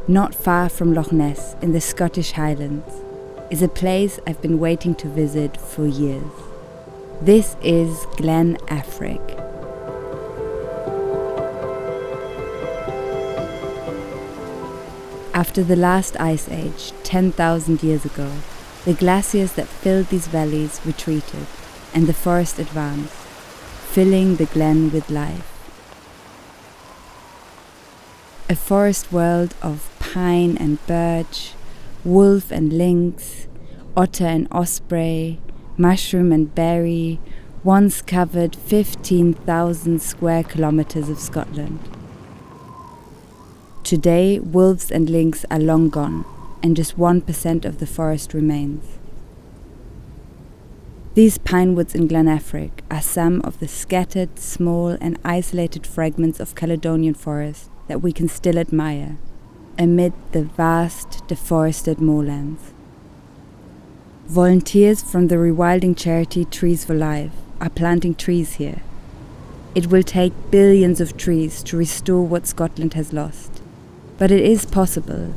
not far from Loch Ness in the Scottish Highlands, is a place I've been waiting to visit for years. This is Glen Affric. After the last ice age, 10,000 years ago, the glaciers that filled these valleys retreated and the forest advanced, filling the glen with life. A forest world of pine and birch, wolf and lynx, otter and osprey, mushroom and berry, once covered 15,000 square kilometers of Scotland. Today, wolves and lynx are long gone, and just 1% of the forest remains. These pine woods in Glen Affric are some of the scattered, small and isolated fragments of Caledonian forest that we can still admire, amid the vast, deforested moorlands. Volunteers from the rewilding charity Trees for Life are planting trees here. It will take billions of trees to restore what Scotland has lost. But it is possible,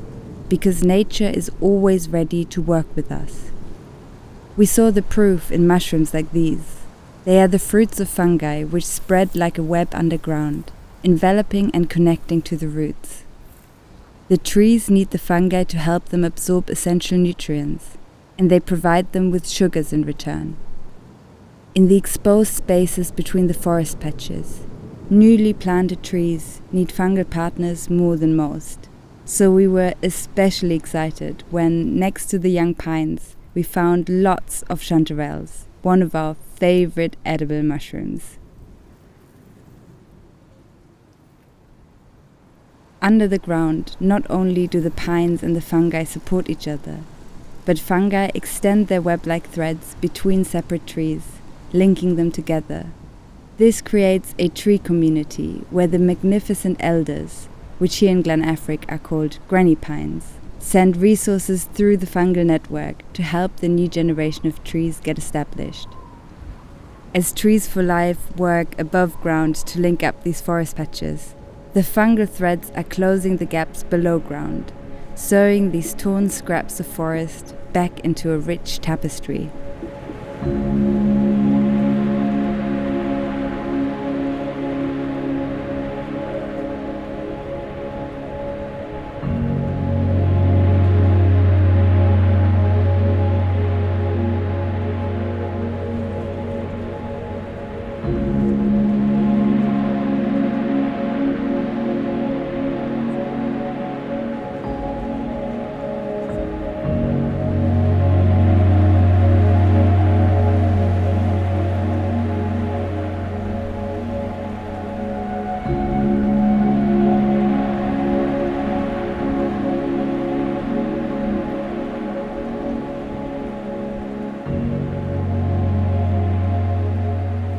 because nature is always ready to work with us. We saw the proof in mushrooms like these. They are the fruits of fungi which spread like a web underground, enveloping and connecting to the roots. The trees need the fungi to help them absorb essential nutrients, and they provide them with sugars in return. In the exposed spaces between the forest patches, newly planted trees need fungal partners more than most. So we were especially excited when, next to the young pines, we found lots of chanterelles, one of our favorite edible mushrooms. Under the ground, not only do the pines and the fungi support each other, but fungi extend their web-like threads between separate trees, linking them together. This creates a tree community where the magnificent elders, which here in Glen Affric are called granny pines, send resources through the fungal network to help the new generation of trees get established. As Trees for Life work above ground to link up these forest patches, the fungal threads are closing the gaps below ground, sewing these torn scraps of forest back into a rich tapestry.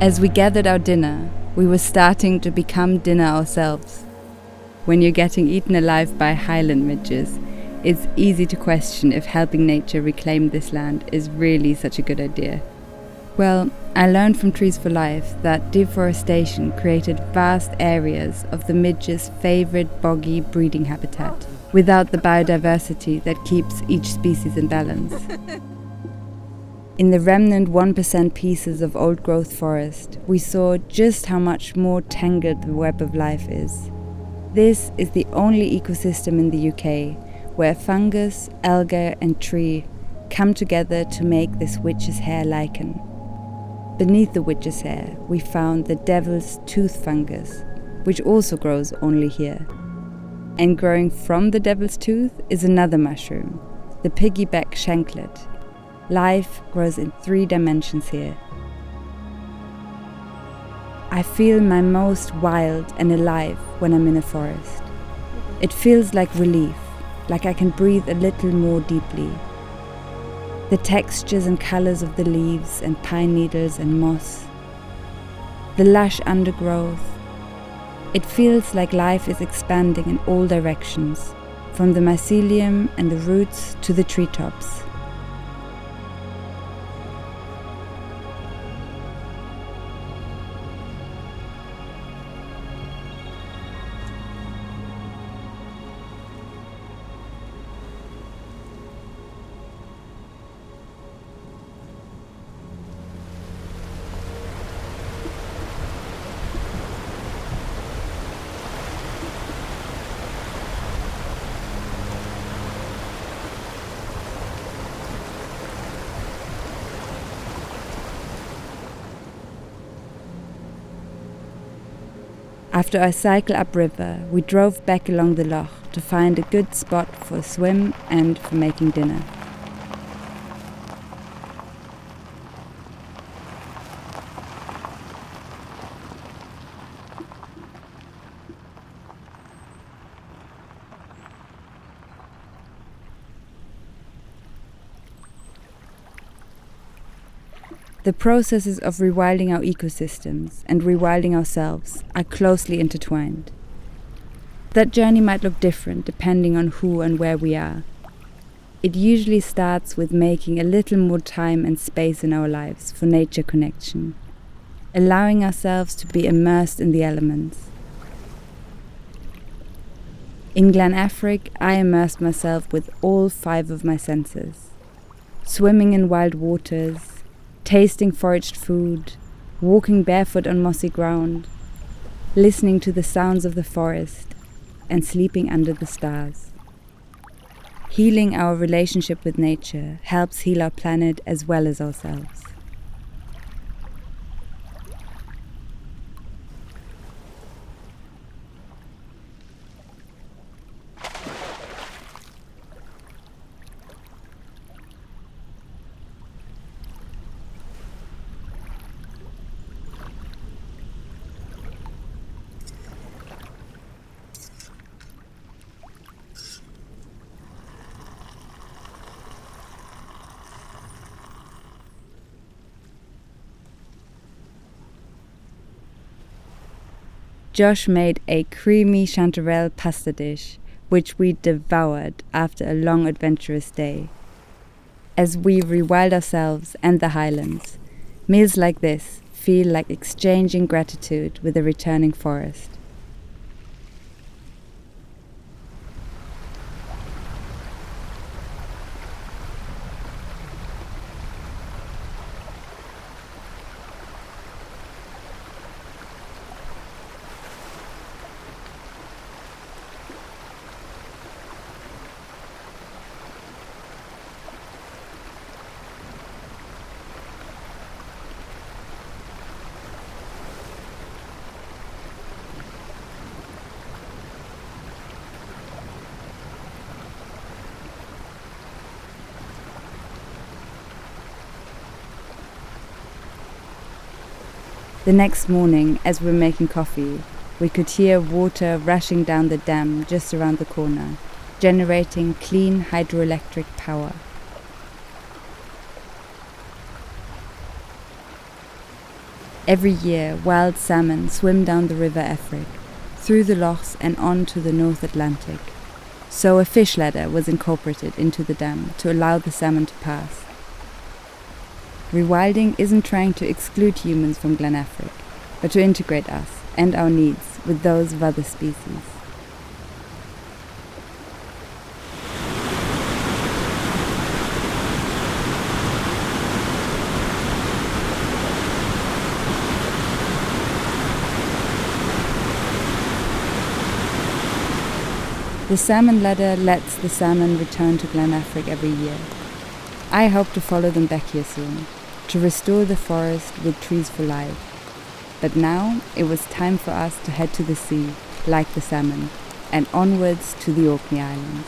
As we gathered our dinner, we were starting to become dinner ourselves. When you're getting eaten alive by highland midges, it's easy to question if helping nature reclaim this land is really such a good idea. Well, I learned from Trees for Life that deforestation created vast areas of the midge's favorite boggy breeding habitat, without the biodiversity that keeps each species in balance. In the remnant 1% pieces of old-growth forest, we saw just how much more tangled the web of life is. This is the only ecosystem in the UK where fungus, alga and tree come together to make this witch's hair lichen. Beneath the witch's hair, we found the devil's tooth fungus, which also grows only here. And growing from the devil's tooth is another mushroom, the piggyback shanklet. Life grows in 3 dimensions here. I feel my most wild and alive when I'm in a forest. It feels like relief, like I can breathe a little more deeply. The textures and colors of the leaves and pine needles and moss. The lush undergrowth. It feels like life is expanding in all directions, from the mycelium and the roots to the treetops. After our cycle upriver, we drove back along the loch to find a good spot for a swim and for making dinner. The processes of rewilding our ecosystems and rewilding ourselves are closely intertwined. That journey might look different depending on who and where we are. It usually starts with making a little more time and space in our lives for nature connection, allowing ourselves to be immersed in the elements. In Glen Affric, I immersed myself with all 5 of my senses, swimming in wild waters, tasting foraged food, walking barefoot on mossy ground, listening to the sounds of the forest, and sleeping under the stars. Healing our relationship with nature helps heal our planet as well as ourselves. Josh made a creamy chanterelle pasta dish, which we devoured after a long adventurous day. As we rewild ourselves and the Highlands, meals like this feel like exchanging gratitude with a returning forest. The next morning, as we were making coffee, we could hear water rushing down the dam just around the corner, generating clean hydroelectric power. Every year, wild salmon swim down the River Affric, through the lochs and on to the North Atlantic. So a fish ladder was incorporated into the dam to allow the salmon to pass. Rewilding isn't trying to exclude humans from Glen Affric, but to integrate us and our needs with those of other species. The salmon ladder lets the salmon return to Glen Affric every year. I hope to follow them back here soon, to restore the forest with trees for life. But now it was time for us to head to the sea, like the salmon, and onwards to the Orkney Islands.